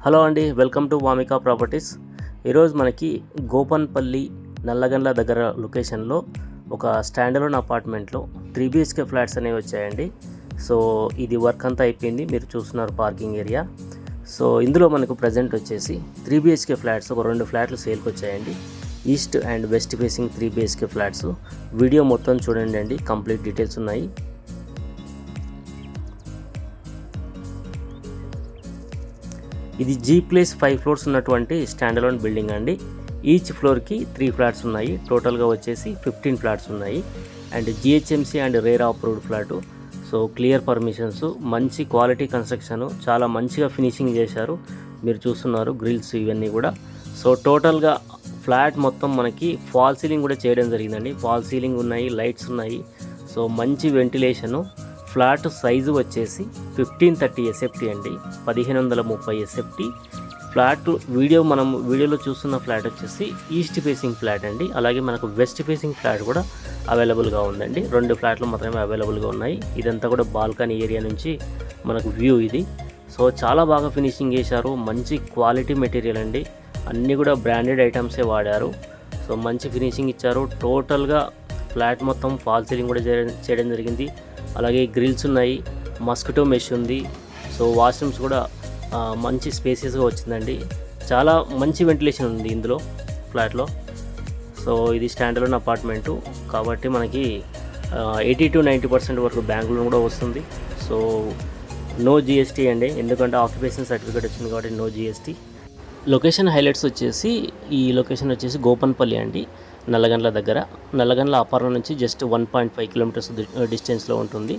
Hello అండి, welcome to Vamika properties. ఈరోజు మనకి గోపన్పల్లి నల్లగండ్ల దగ్గర లొకేషన్లో ఒక స్టాండర్లోన్ అపార్ట్మెంట్లో 3 BHK ఫ్లాట్స్ అనేవి వచ్చాయండి. సో ఇది వర్క్ అంతా అయిపోయింది, మీరు చూస్తున్నారు పార్కింగ్ ఏరియా. సో ఇందులో మనకు ప్రజెంట్ వచ్చేసి 3 BHK ఫ్లాట్స్ ఒక 2 ఫ్లాట్లు సేల్కి వచ్చాయండి. East and west facing 3 BHK flats. Video మొత్తం చూడండి అండి, కంప్లీట్ డీటెయిల్స్ ఉన్నాయి. ఇది G+5 ఫ్లోర్స్ ఉన్నటువంటి స్టాండర్లోన్ బిల్డింగ్ అండి. ఈచ్ ఫ్లోర్కి 3 ఫ్లాట్స్ ఉన్నాయి. టోటల్గా వచ్చేసి 15 ఫ్లాట్స్ ఉన్నాయి. And GHMC and RERA approved flat. So clear permissions, మంచి క్వాలిటీ కన్స్ట్రక్షన్, చాలా మంచిగా ఫినిషింగ్ చేశారు. మీరు చూస్తున్నారు గ్రిల్స్ ఇవన్నీ కూడా. సో టోటల్గా ఫ్లాట్ మొత్తం మనకి ఫాల్ సీలింగ్ కూడా చేయడం జరిగిందండి. ఫాల్ సీలింగ్ ఉన్నాయి, లైట్స్ ఉన్నాయి. సో మంచి వెంటిలేషను. ఫ్లాట్ సైజు వచ్చేసి 1530 SFT అండి, 1530 SFT ఫ్లాట్. వీడియోలో చూస్తున్న ఫ్లాట్ వచ్చేసి ఈస్ట్ ఫేసింగ్ ఫ్లాట్ అండి. అలాగే మనకు వెస్ట్ ఫేసింగ్ ఫ్లాట్ కూడా అవైలబుల్గా ఉందండి. 2 ఫ్లాట్లు మాత్రమే అవైలబుల్గా ఉన్నాయి. ఇదంతా కూడా బాల్కనీ ఏరియా నుంచి మనకు వ్యూ ఇది. సో చాలా బాగా ఫినిషింగ్ చేశారు. మంచి క్వాలిటీ మెటీరియల్ అండి. అన్నీ కూడా బ్రాండెడ్ ఐటమ్సే వాడారు. సో మంచి ఫినిషింగ్ ఇచ్చారు. టోటల్గా ఫ్లాట్ మొత్తం ఫాల్ సీలింగ్ కూడా చేయడం జరిగింది. అలాగే గ్రిల్స్ ఉన్నాయి, మస్కిటో మెష్ ఉంది. సో వాష్రూమ్స్ కూడా మంచి స్పేసియస్గా వచ్చిందండి. చాలా మంచి వెంటిలేషన్ ఉంది ఇందులో ఫ్లాట్లో. సో ఇది స్టాండర్లోన్ అపార్ట్మెంటు కాబట్టి మనకి 80 to 90% వరకు బ్యాంక్ లోన్ కూడా వస్తుంది. సో నో GST అండి, ఎందుకంటే ఆక్యుపేషన్ సర్టిఫికేట్ వచ్చింది కాబట్టి నో GST. లొకేషన్ హైలైట్స్ వచ్చేసి ఈ లొకేషన్ వచ్చేసి గోపన్పల్లి అండి, నల్లగండ్ల దగ్గర. నల్లగండ్ల అపార్ట్మెంట్ నుంచి జస్ట్ 1.5 kilometers డిస్టెన్స్లో ఉంటుంది.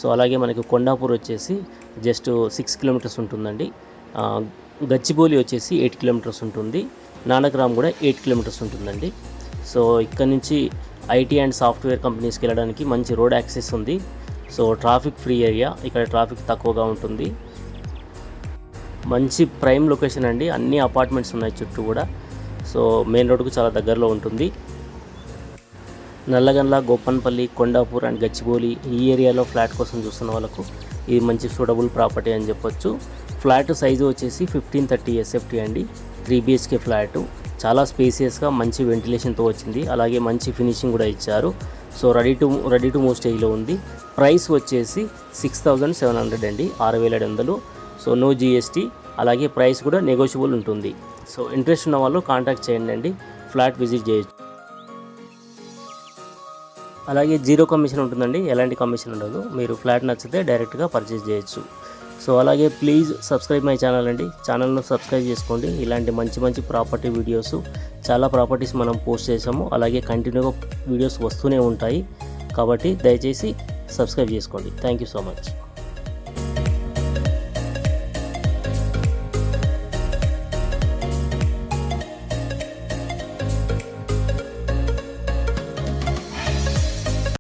సో అలాగే మనకి కొండాపూర్ వచ్చేసి జస్ట్ 6 kilometers ఉంటుందండి. గచ్చిబౌలి వచ్చేసి 8 kilometers ఉంటుంది. నానక్రామ్ కూడా 8 kilometers ఉంటుందండి. సో ఇక్కడ నుంచి IT అండ్ సాఫ్ట్వేర్ కంపెనీస్కి వెళ్ళడానికి మంచి రోడ్ యాక్సెస్ ఉంది. సో ట్రాఫిక్ ఫ్రీ ఏరియా, ఇక్కడ ట్రాఫిక్ తక్కువగా ఉంటుంది. మంచి ప్రైమ్ లొకేషన్ అండి, అన్ని అపార్ట్మెంట్స్ ఉన్నాయి చుట్టూ కూడా. సో మెయిన్ రోడ్కు చాలా దగ్గరలో ఉంటుంది. నల్లగండ్ల, గోపన్పల్లి, కొండాపూర్ అండ్ గచ్చిబౌలి ఈ ఏరియాలో ఫ్లాట్ కోసం చూస్తున్న వాళ్ళకు ఇది మంచి సూటబుల్ ప్రాపర్టీ అని చెప్పొచ్చు. ఫ్లాట్ సైజు వచ్చేసి 1530 SFT అండి, 3 BHK ఫ్లాటు. చాలా స్పేసియస్గా మంచి వెంటిలేషన్తో వచ్చింది. అలాగే మంచి ఫినిషింగ్ కూడా ఇచ్చారు. సో రెడీ టు మూవ్ స్టేజ్లో ఉంది. ప్రైస్ వచ్చేసి 6700 అండి, 6700. So no GST. అలాగే ప్రైస్ కూడా నెగోషియబుల్ ఉంటుంది. సో ఇంట్రెస్ట్ ఉన్న వాళ్ళు కాంటాక్ట్ చేయండి అండి, ఫ్లాట్ విజిట్ చేయొచ్చు. అలాగే 0 కమిషన్ ఉంటుందండి, ఎలాంటి కమిషన్ ఉండదు. మీరు ఫ్లాట్ నచ్చితే డైరెక్ట్గా పర్చేస్ చేయొచ్చు. సో అలాగే ప్లీజ్ సబ్స్క్రైబ్ మై ఛానల్ అండి, ఛానల్ను సబ్స్క్రైబ్ చేసుకోండి. ఇలాంటి మంచి ప్రాపర్టీ వీడియోస్, చాలా ప్రాపర్టీస్ మనం పోస్ట్ చేసాము. అలాగే కంటిన్యూగా వీడియోస్ వస్తూనే ఉంటాయి కాబట్టి దయచేసి సబ్స్క్రైబ్ చేసుకోండి. Thank you so much.